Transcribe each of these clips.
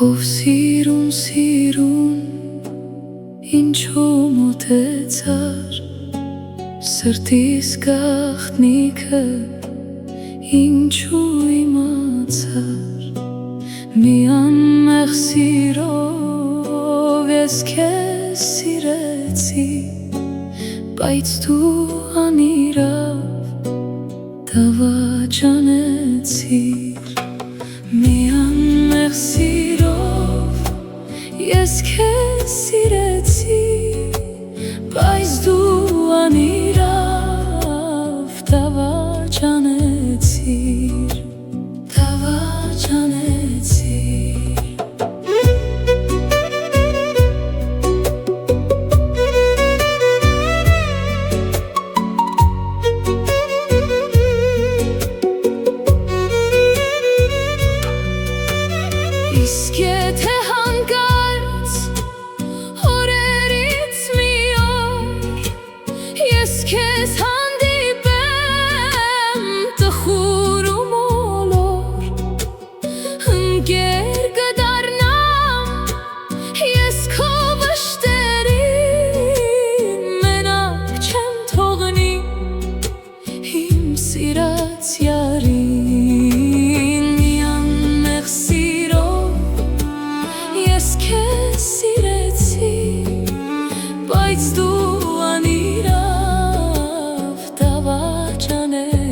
Ով սիրուն ինչու մոտեցար սրտիս գաղտնիքը ինչու իմացար մի անմեղ սիրով ես քեզ սիրեցի բայց դու անիրավ դավաճանեցիր մի անմեղ սիրով ես քեզ սիրեցի բայց դու անիրավ դավաճանեցիր Իսկ եթե հանկարծ օրերից մի օր ես քեզ հանդիպեմ տխուր ու մոլոր ընկեր կդառնամ ես քո վշտերին մենակ չեմ թողնի իմ սիրած յարին մի անմեղ սիրեցի բայց դու անիրավ դավաճանեցիր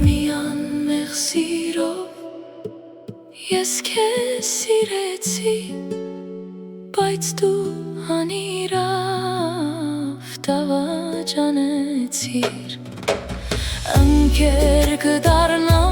Մի անմեղ սիրով ես քեզ սիրեցի բայց դու անիրավ դավաճանեցիր ընկեր կդառնամ